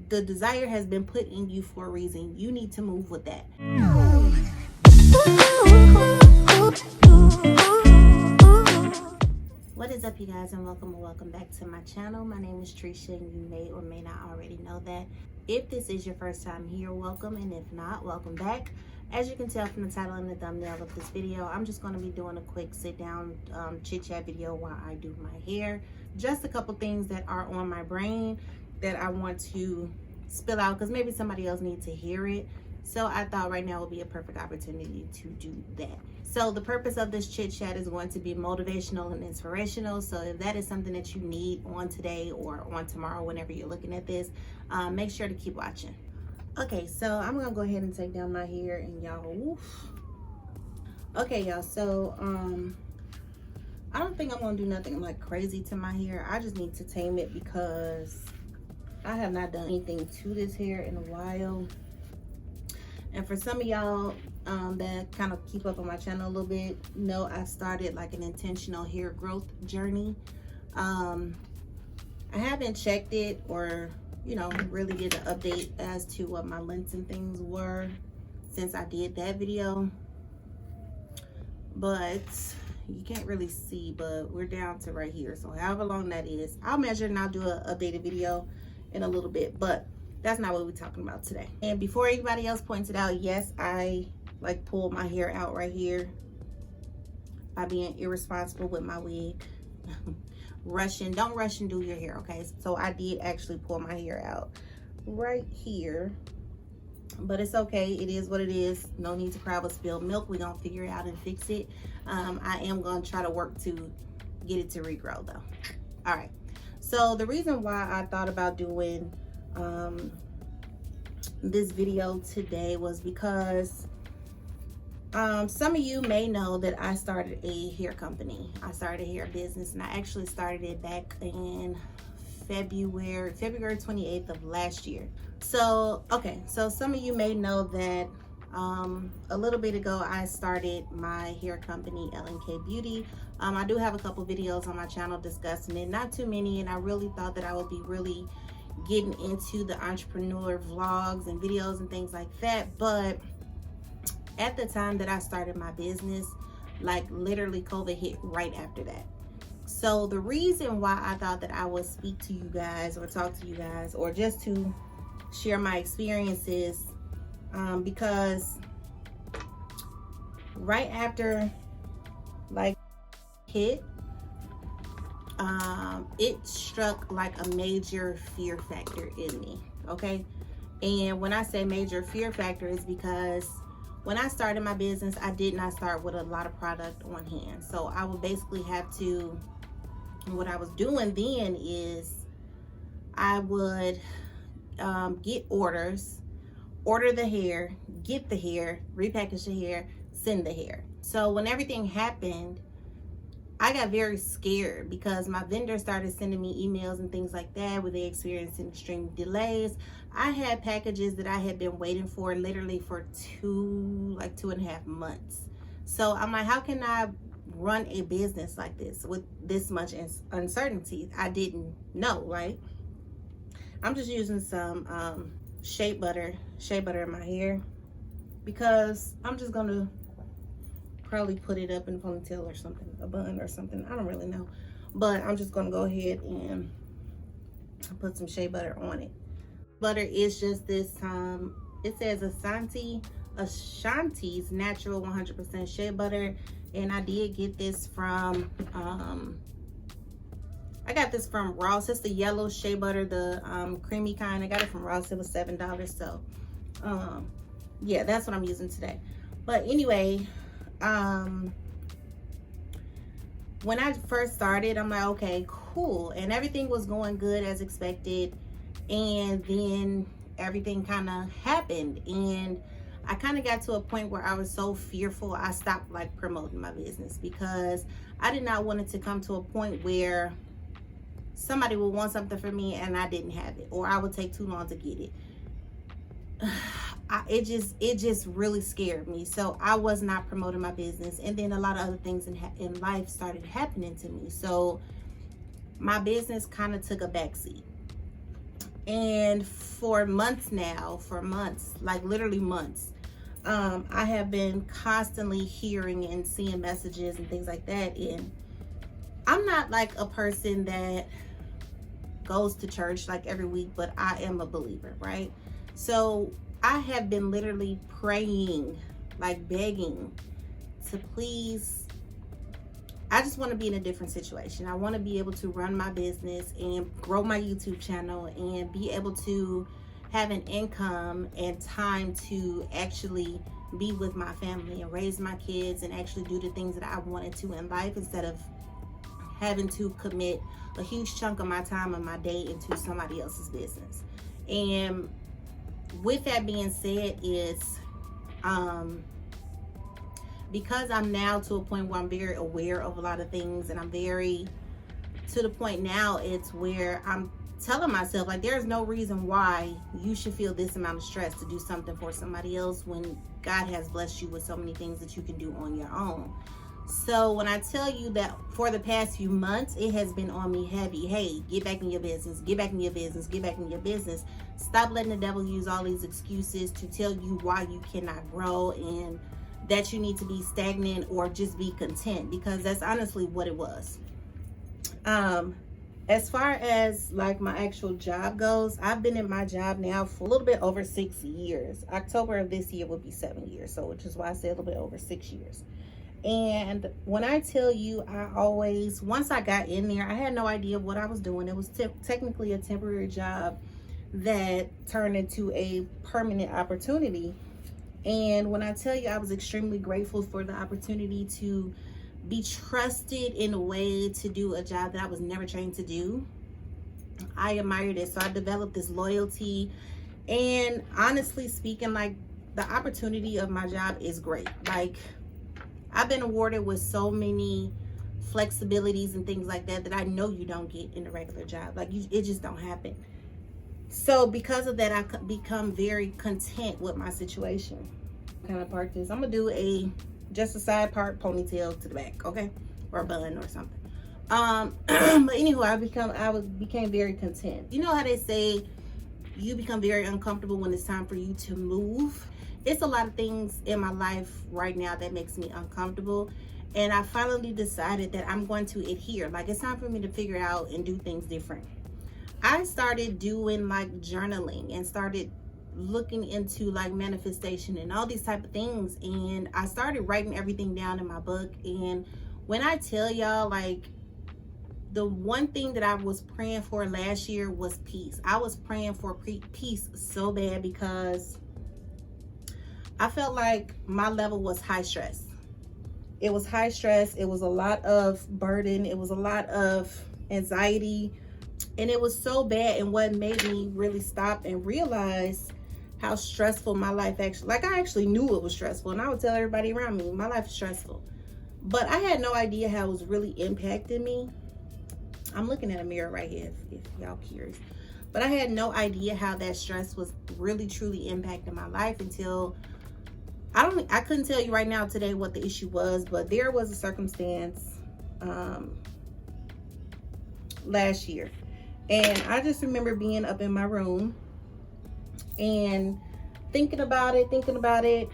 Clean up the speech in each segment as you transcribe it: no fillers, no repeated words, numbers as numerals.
the desire has been put in you for a reason. You need to move with that. What is up, you guys, and welcome back to my channel. My name is Trisha, and you may or may not already know that. If this is your first time here, welcome, and if not, welcome back. As you can tell from the title and the thumbnail of this video, I'm just going to be doing a quick sit down chit chat video while I do my hair. Just a couple things that are on my brain that I want to spill out because maybe somebody else needs to hear it. So I thought right now would be a perfect opportunity to do that. So the purpose of this chit chat is going to be motivational and inspirational. So if that is something that you need on today or on tomorrow, whenever you're looking at this, make sure to keep watching. Okay, so I'm gonna go ahead and take down my hair, and y'all, woof. Okay, y'all, so I don't think I'm gonna do nothing like crazy to my hair. I just need to tame it because I have not done anything to this hair in a while. And for some of y'all that kind of keep up on my channel a little bit, know I started like an intentional hair growth journey. I haven't checked it or, you know, really did an update as to what my lengths and things were since I did that video. But you can't really see, but we're down to right here. So however long that is, I'll measure and I'll do an updated video in a little bit, but that's not what we're talking about today. And before anybody else points it out, yes, I like pulled my hair out right here by being irresponsible with my wig. Rushing, don't rush and do your hair, okay? So I did actually pull my hair out right here, but it's okay. It is what it is. No need to cry over spilled milk. We're gonna figure it out and fix it. I am gonna try to work to get it to regrow though. All right, so the reason why I thought about doing this video today was because some of you may know that I started a hair company. I started a hair business, and I actually started it back in February 28th of last year. So okay, so some of you may know that a little bit ago I started my hair company, L&K Beauty. I do have a couple videos on my channel discussing it, not too many, and I really thought that I would be really getting into the entrepreneur vlogs and videos and things like that. But at the time that I started my business, like literally COVID hit right after that. So the reason why I thought that I would speak to you guys or talk to you guys or just to share my experiences, because right after like hit, it struck like a major fear factor in me, okay? And when I say major fear factor is because when I started my business, I did not start with a lot of product on hand. So I would basically have to, what I was doing then is I would get orders, order the hair, get the hair, repackage the hair, send the hair. So when everything happened, I got very scared because my vendors started sending me emails and things like that where they experiencing extreme delays. I had packages that I had been waiting for literally for 2.5 months. So I'm like, how can I run a business like this with this much uncertainty? I didn't know, right? I'm just using some shea butter in my hair because I'm just gonna probably put it up in a ponytail or something, a bun or something. I don't really know, but I'm just gonna go ahead and put some shea butter on it. Butter is just this it says Ashanti's natural 100% shea butter, and I did get this from I got this from Ross. It's the yellow shea butter, the creamy kind. I got it from Ross. It was $7. So yeah, that's what I'm using today. But anyway, when I first started, I'm like, okay, cool, and everything was going good as expected, and then everything kind of happened, and I kind of got to a point where I was so fearful I stopped like promoting my business because I did not want it to come to a point where somebody would want something from me and I didn't have it, or I would take too long to get it. It just really scared me. So I was not promoting my business, and then a lot of other things in life started happening to me. So my business kind of took a backseat. And for months now, like literally months, I have been constantly hearing and seeing messages and things like that. And I'm not like a person that goes to church like every week, but I am a believer, right? So I have been literally praying, like begging to please, I just want to be in a different situation. I want to be able to run my business and grow my YouTube channel and be able to have an income and time to actually be with my family and raise my kids and actually do the things that I wanted to in life, instead of having to commit a huge chunk of my time and my day into somebody else's business. And with that being said, is because I'm now to a point where I'm very aware of a lot of things, and I'm very to the point now, it's where I'm telling myself, like, there's no reason why you should feel this amount of stress to do something for somebody else when God has blessed you with so many things that you can do on your own. So when I tell you that for the past few months, it has been on me heavy. Hey, get back in your business, get back in your business, get back in your business. Stop letting the devil use all these excuses to tell you why you cannot grow and that you need to be stagnant or just be content, because that's honestly what it was. As far as like my actual job goes, I've been in my job now for a little bit over 6 years. October of this year will be 7 years, so which is why I say a little bit over 6 years. And when I tell you, I always, once I got in there, I had no idea what I was doing. It was technically a temporary job that turned into a permanent opportunity. And when I tell you, I was extremely grateful for the opportunity to be trusted in a way to do a job that I was never trained to do. I admired it. So I developed this loyalty. And honestly speaking, like, the opportunity of my job is great. Like, I've been awarded with so many flexibilities and things like that I know you don't get in a regular job. Like, it just don't happen. So because of that, I become very content with my situation. Kind of part this, I'm gonna do just a side part ponytail to the back, okay, or a bun or something. But anyway, I became very content. You know how they say you become very uncomfortable when it's time for you to move? It's a lot of things in my life right now that makes me uncomfortable, and I finally decided that I'm going to adhere. Like, it's time for me to figure out and do things different. I started doing like journaling and started looking into like manifestation and all these type of things, and I started writing everything down in my book. And when I tell y'all, like, the one thing that I was praying for last year was peace. I was praying for peace so bad because I felt like my level was high stress. It was high stress. It was a lot of burden. It was a lot of anxiety. And it was so bad. And what made me really stop and realize how stressful my life actually, like, I actually knew it was stressful. And I would tell everybody around me, my life is stressful. But I had no idea how it was really impacting me. I'm looking at a mirror right here if y'all curious. But I had no idea how that stress was really truly impacting my life until I couldn't tell you right now today what the issue was, but there was a circumstance last year. And I just remember being up in my room and thinking about it.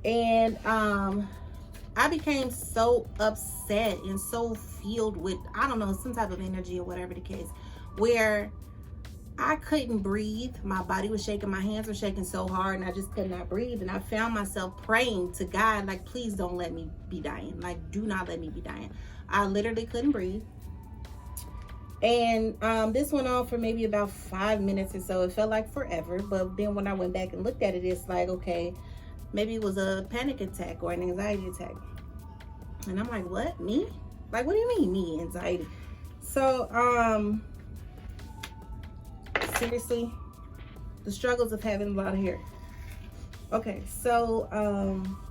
And I became so upset and so filled with, I don't know, some type of energy or whatever the case, where I couldn't breathe. My body was shaking. My hands were shaking so hard, and I just could not breathe. And I found myself praying to God, like, please don't let me be dying. Like, do not let me be dying. I literally couldn't breathe. And this went on for maybe about 5 minutes or so. It felt like forever. But then when I went back and looked at it, it's like, okay, maybe it was a panic attack or an anxiety attack. And I'm like, what? Me? Like, what do you mean, me? Anxiety? So, seriously, the struggles of having a lot of hair. Okay, so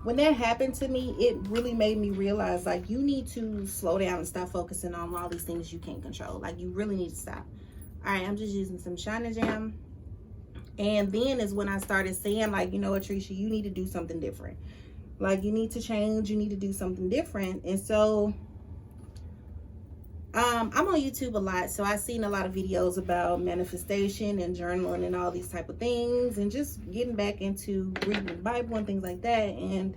when that happened to me, it really made me realize, like, you need to slow down and stop focusing on all these things you can't control. Like, you really need to stop. All right, I'm just using some Shine Jam. And then is when I started saying, like, you know what, Trisha, you need to do something different. Like, you need to change. You need to do something different. And so I'm on YouTube a lot, so I've seen a lot of videos about manifestation and journaling and all these type of things, and just getting back into reading the Bible and things like that. And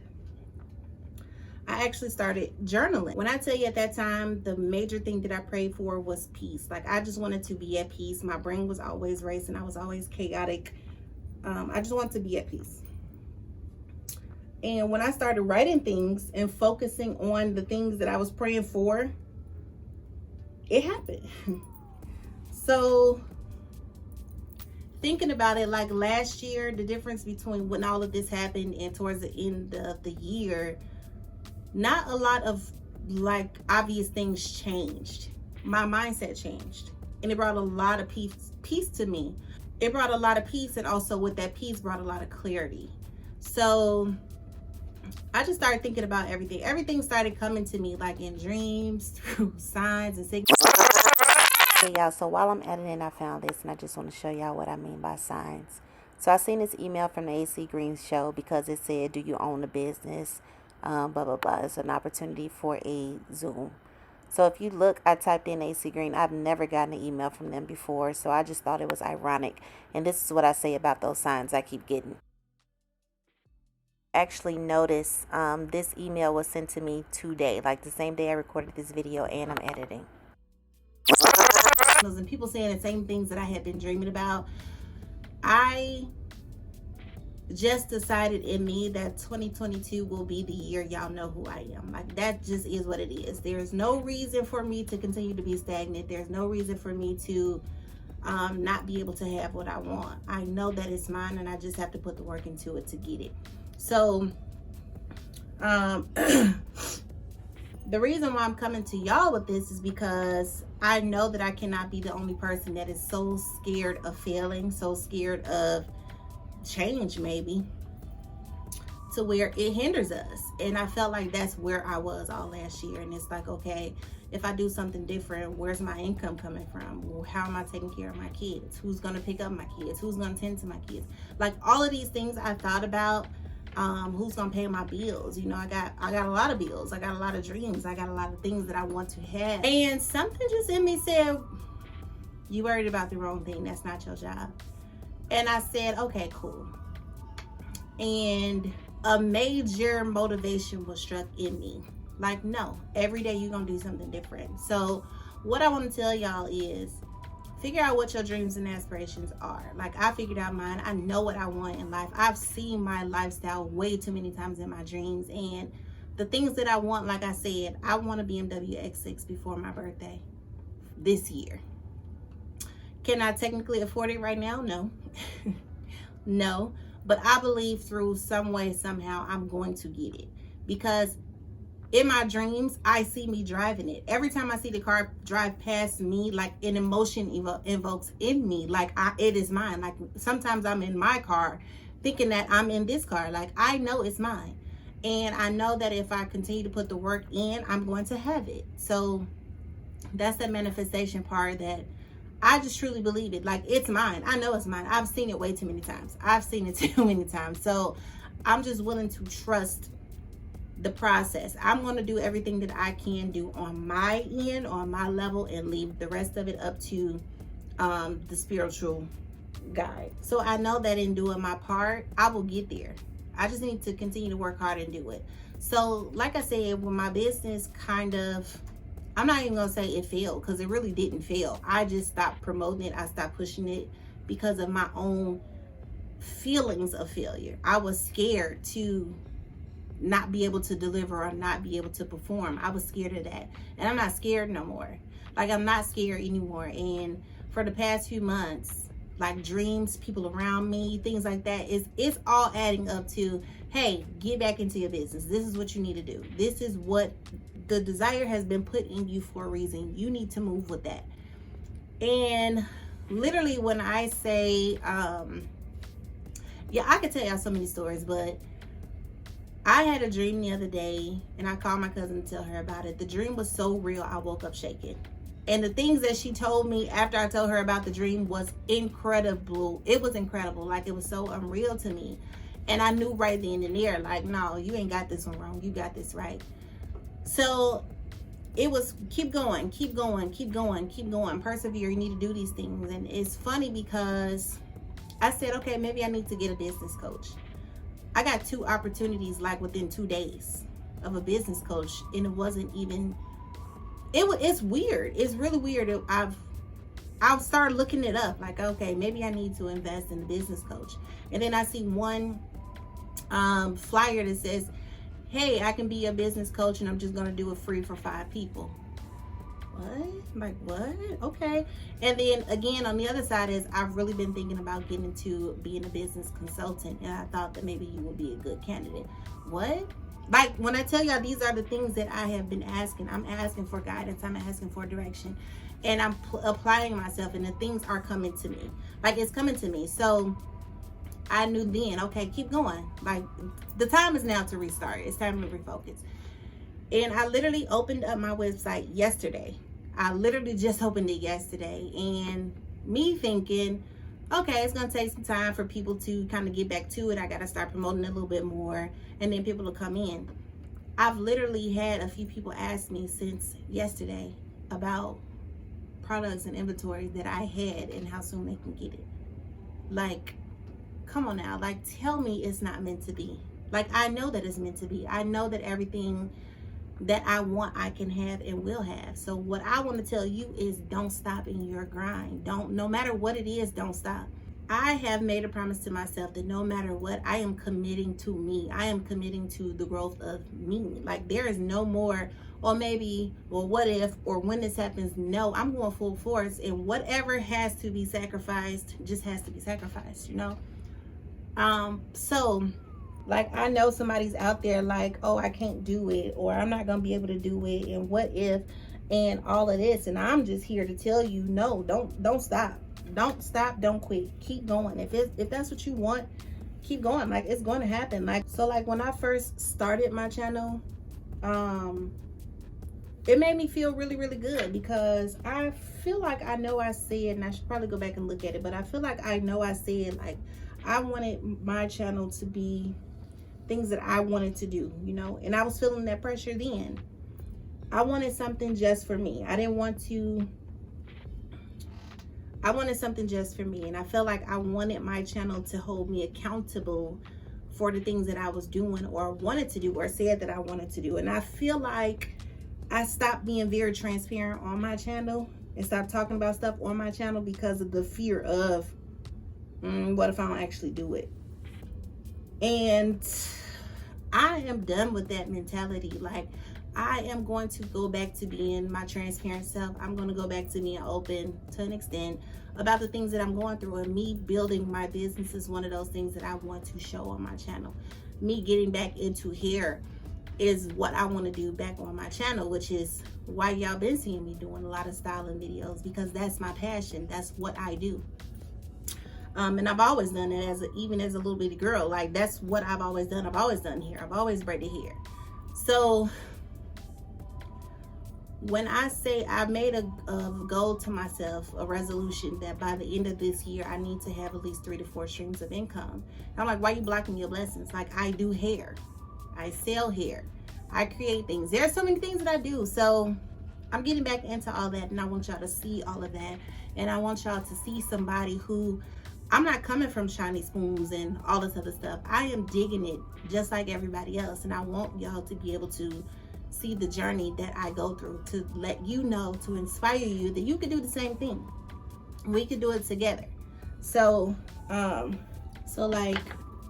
I actually started journaling. When I tell you, at that time, the major thing that I prayed for was peace. Like, I just wanted to be at peace. My brain was always racing. I was always chaotic. I just wanted to be at peace. And when I started writing things and focusing on the things that I was praying for, it happened. So thinking about it, like last year, the difference between when all of this happened and towards the end of the year, not a lot of like obvious things changed. My mindset changed, and it brought a lot of peace to me. It brought a lot of peace, and also with that peace brought a lot of clarity. So I just started thinking about everything. Everything started coming to me like in dreams, through signs and signals. Hey y'all, so while I'm editing, I found this, and I just want to show y'all what I mean by signs. So I seen this email from the AC Green show, because it said, do you own a business? Blah, blah, blah. It's an opportunity for a Zoom. So if you look, I typed in AC Green. I've never gotten an email from them before, so I just thought it was ironic. And this is what I say about those signs I keep getting. Actually notice this email was sent to me today, like the same day I recorded this video, and I'm editing. And people saying the same things that I had been dreaming about. I just decided in me that 2022 will be the year y'all know who I am. Like, that just is what it is. There's no reason for me to continue to be stagnant. There's no reason for me to not be able to have what I want. I know that it's mine, and I just have to put the work into it to get it. So the reason why I'm coming to y'all with this is because I know that I cannot be the only person that is so scared of failing, so scared of change, maybe, to where it hinders us. And I felt like that's where I was all last year. And it's like, okay, if I do something different, where's my income coming from? How am I taking care of my kids? Who's going to pick up my kids? Who's going to tend to my kids? Like, all of these things I thought about. Who's gonna pay my bills? You know, I got a lot of bills. I got a lot of dreams. I got a lot of things that I want to have. And something just in me said, you worried about the wrong thing. That's not your job. And I said, okay, cool. And a major motivation was struck in me. Like, no, every day you're gonna do something different. So what I want to tell y'all is, figure out what your dreams and aspirations are. Like, I figured out mine. I know what I want in life. I've seen my lifestyle way too many times in my dreams. And the things that I want, like I said, I want a BMW X6 before my birthday this year. Can I technically afford it right now? No. No. But I believe through some way, somehow, I'm going to get it. Because in my dreams, I see me driving it. Every time I see the car drive past me, like, an emotion invokes in me. Like, it is mine. Like, sometimes I'm in my car thinking that I'm in this car. Like, I know it's mine. And I know that if I continue to put the work in, I'm going to have it. So that's the manifestation part, that I just truly believe it. Like, it's mine. I know it's mine. I've seen it way too many times. I've seen it too many times. So I'm just willing to trust the process. I'm going to do everything that I can do on my end, on my level, and leave the rest of it up to the spiritual guide. So I know that in doing my part, I will get there. I just need to continue to work hard and do it. So like I said, when my business kind of, I'm not even going to say it failed, because it really didn't fail. I just stopped promoting it. I stopped pushing it because of my own feelings of failure. I was scared to not be able to deliver or not be able to perform. I was scared of that. And I'm not scared no more. Like, I'm not scared anymore. And for the past few months, like, dreams, people around me, things like that, it's all adding up to, hey, get back into your business. This is what you need to do. This is what the desire has been put in you for a reason. You need to move with that. And literally, when I say, yeah, I could tell y'all so many stories, but I had a dream the other day, and I called my cousin to tell her about it. The dream was so real, I woke up shaking. And the things that she told me after I told her about the dream was incredible. It was incredible. Like, it was so unreal to me. And I knew right then and there, like, no, you ain't got this one wrong. You got this right. So it was keep going, keep going, keep going, keep going, persevere. You need to do these things. And it's funny because I said, okay, maybe I need to get a business coach. I got 2 opportunities like within 2 days of a business coach, and it wasn't even, it's weird. It's really weird. I've started looking it up, like, okay, maybe I need to invest in a business coach. And then I see one flyer that says, hey, I can be a business coach and I'm just going to do it free for 5 people. What? Like, what? Okay. And then again, on the other side is I've really been thinking about getting into being a business consultant, and I thought that maybe you would be a good candidate. What? Like, when I tell y'all, these are the things that I have been asking. I'm asking for guidance. I'm asking for direction, and I'm applying myself, and the things are coming to me. Like, it's coming to me. So I knew then, okay, keep going. Like, the time is now to restart. It's time to refocus. And I literally opened up my website yesterday. I literally just opened it yesterday. And me thinking, okay, it's going to take some time for people to kind of get back to it. I got to start promoting it a little bit more, and then people will come in. I've literally had a few people ask me since yesterday about products and inventory that I had and how soon they can get it. Like, come on now. Like, tell me it's not meant to be. Like, I know that it's meant to be. I know that everything that I want, I can have and will have. So what I want to tell you is don't stop in your grind. No matter what it is, don't stop. I have made a promise to myself that no matter what, I am committing to me. I am committing to the growth of me. Like, there is no more, or maybe, well, what if, or when this happens. No, I'm going full force, and whatever has to be sacrificed just has to be sacrificed, you know? So, like, I know somebody's out there like, oh, I can't do it, or I'm not going to be able to do it, and what if, and all of this. And I'm just here to tell you, no, don't stop. Don't stop, don't quit. Keep going. If that's what you want, keep going. Like, it's going to happen. Like, so like when I first started my channel, it made me feel really, really good, because I feel like I know I said, and I should probably go back and look at it, but I feel like I know I said, like, I wanted my channel to be things that I wanted to do, you know, and I was feeling that pressure then. I wanted something just for me. I wanted something just for me, and I felt like I wanted my channel to hold me accountable for the things that I was doing or wanted to do or said that I wanted to do. And I feel like I stopped being very transparent on my channel and stopped talking about stuff on my channel because of the fear of what if I don't actually do it? And I am done with that mentality. Like, I am going to go back to being my transparent self. I'm going to go back to being open to an extent about the things that I'm going through. And me building my business is one of those things that I want to show on my channel. Me getting back into hair is what I want to do back on my channel, which is why y'all been seeing me doing a lot of styling videos, because that's my passion. That's what I do. And I've always done it even as a little bitty girl. Like, that's what I've always done. I've always done hair. I've always braided hair. So when I say I made a goal to myself, a resolution that by the end of this year, I need to have at least 3 to 4 streams of income. And I'm like, why are you blocking your blessings? Like, I do hair. I sell hair. I create things. There are so many things that I do. So I'm getting back into all that, and I want y'all to see all of that. And I want y'all to see somebody who, I'm not coming from shiny spoons and all this other stuff. I am digging it just like everybody else. And I want y'all to be able to see the journey that I go through, to let you know, to inspire you that you can do the same thing. We can do it together. So, like,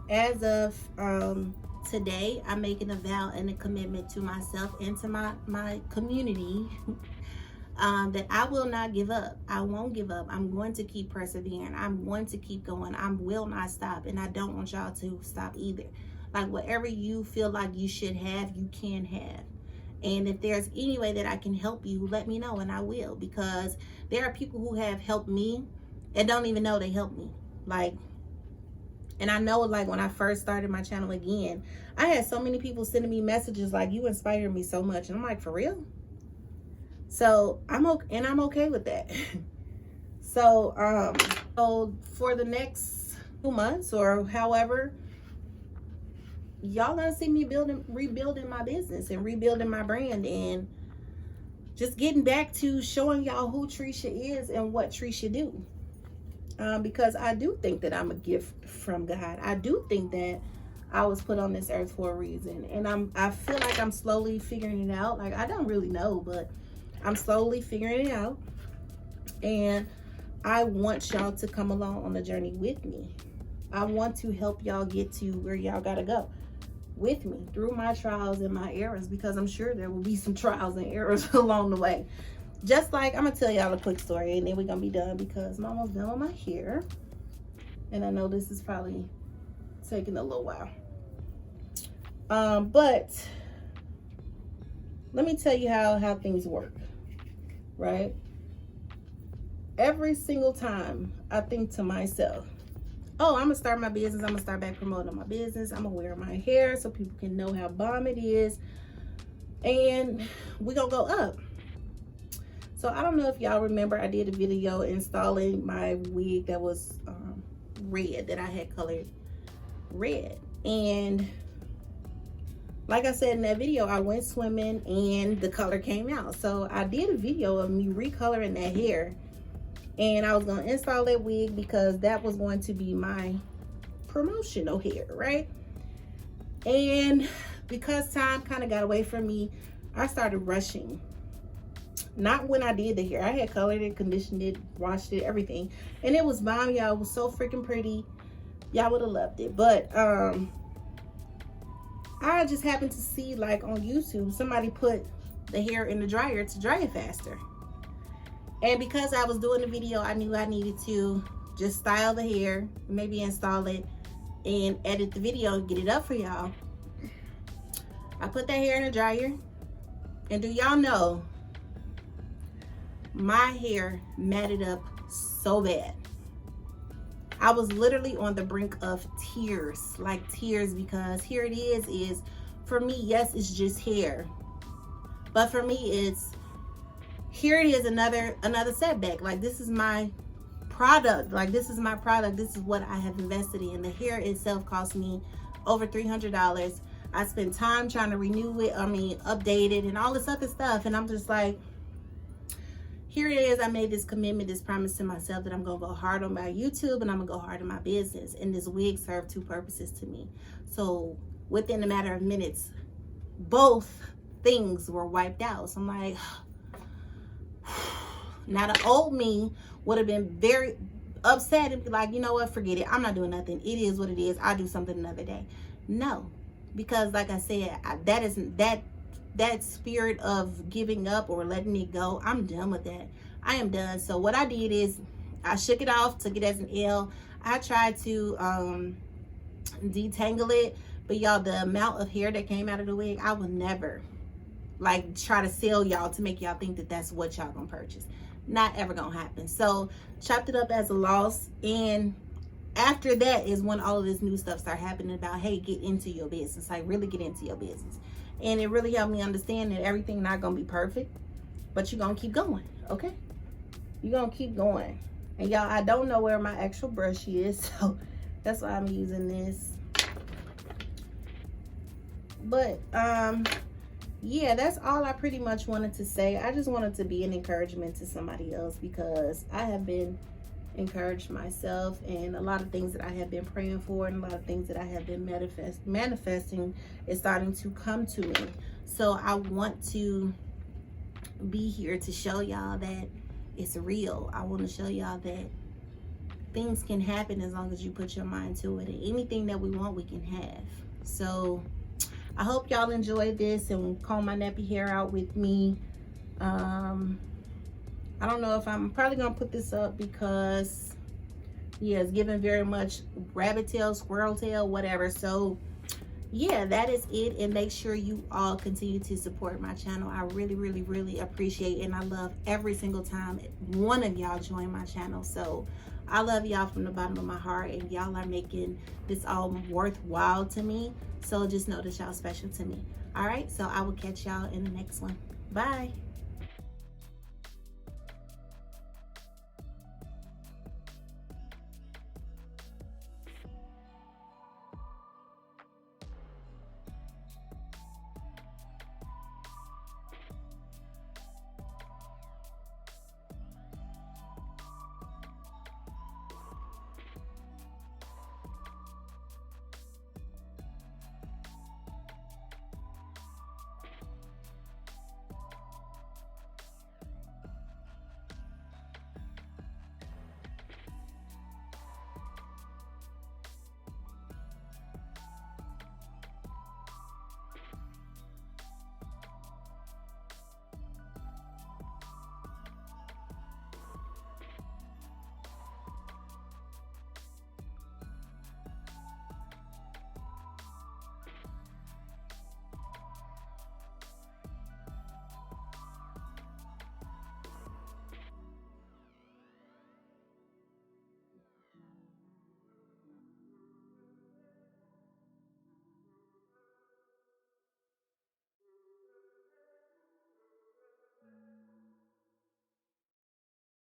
as of today, I'm making a vow and a commitment to myself and to my community that I will not give up. I won't give up. I'm going to keep persevering. I'm going to keep going. I will not stop, and I don't want y'all to stop either. Like, whatever you feel like you should have, you can have. And if there's any way that I can help you, let me know, and I will, because there are people who have helped me and don't even know they helped me. Like, and I know, like, when I first started my channel again, I had so many people sending me messages like, you inspired me so much. And I'm like, for real? So I'm okay with that. So for the next 2 months or however, y'all gonna see me rebuilding my business and rebuilding my brand. And just getting back to showing y'all who Trisha is and what Trisha do. Because I do think that I'm a gift from God. I do think that I was put on this earth for a reason. And I feel like I'm slowly figuring it out. Like, I don't really know, but I'm slowly figuring it out. And I want y'all to come along on the journey with me. I want to help y'all get to where y'all gotta go with me through my trials and my errors, because I'm sure there will be some trials and errors along the way. Just like, I'm gonna tell y'all a quick story and then we're gonna be done, because I'm almost done with my hair. And I know this is probably taking a little while. But let me tell you how things work, right? Every single time I think to myself, oh, I'm gonna start my business, I'm gonna start back promoting my business, I'm gonna wear my hair so people can know how bomb it is, and we gonna go up. So I don't know if y'all remember, I did a video installing my wig that was red, that I had colored red. And like I said in that video, I went swimming and the color came out. So I did a video of me recoloring that hair, and I was gonna install that wig because that was going to be my promotional hair, right? And because time kind of got away from me, I started rushing. Not when I did the hair. I had colored it, conditioned it, washed it, everything. And it was bomb, y'all. It was so freaking pretty. Y'all would have loved it. But I just happened to see, like, on YouTube, somebody put the hair in the dryer to dry it faster. And because I was doing the video, I knew I needed to just style the hair, maybe install it, and edit the video and get it up for y'all. I put that hair in the dryer. And do y'all know, my hair matted up so bad. I was literally on the brink of tears, like tears, because here it is for me, yes, it's just hair. But for me, it's, here it is, another setback. Like, this is my product. Like, this is my product. This is what I have invested in. The hair itself cost me over $300. I spent time trying to renew it, update it, and all this other stuff. And I'm just like, here it is. I made this commitment, this promise to myself that I'm going to go hard on my YouTube and I'm going to go hard on my business. And this wig served two purposes to me. So within a matter of minutes, both things were wiped out. So I'm like, now the old me would have been very upset and be like, you know what, forget it. I'm not doing nothing. It is what it is. I'll do something another day. No, because like I said, that spirit of giving up or letting it go, I'm done with that. I am done. So what I did is I shook it off, took it as an L. I tried to detangle it, but y'all, the amount of hair that came out of the wig, I would never like try to sell y'all to make y'all think that that's what y'all gonna purchase. Not ever gonna happen. So chopped it up as a loss, and after that is when all of this new stuff started happening about, hey, get into your business, like really get into your business. And it really helped me understand that everything not gonna be perfect, but you're gonna keep going, okay? You're gonna keep going. And y'all, I don't know where my actual brush is, so that's why I'm using this. But yeah, that's all I pretty much wanted to say. I just wanted to be an encouragement to somebody else, because I have been encouraged myself, and a lot of things that I have been praying for and a lot of things that I have been manifesting is starting to come to me. So I want to be here to show y'all that it's real. I want to show y'all that things can happen as long as you put your mind to it, and anything that we want, we can have. So I hope y'all enjoyed this and comb my nappy hair out with me. I don't know if I'm probably gonna put this up because yeah, it's giving very much rabbit tail, squirrel tail, whatever. So yeah, that is it. And make sure you all continue to support my channel. I really, really, really appreciate it. And I love every single time one of y'all join my channel. So I love y'all from the bottom of my heart, and y'all are making this all worthwhile to me. So just know that y'all special to me. All right, so I will catch y'all in the next one. Bye.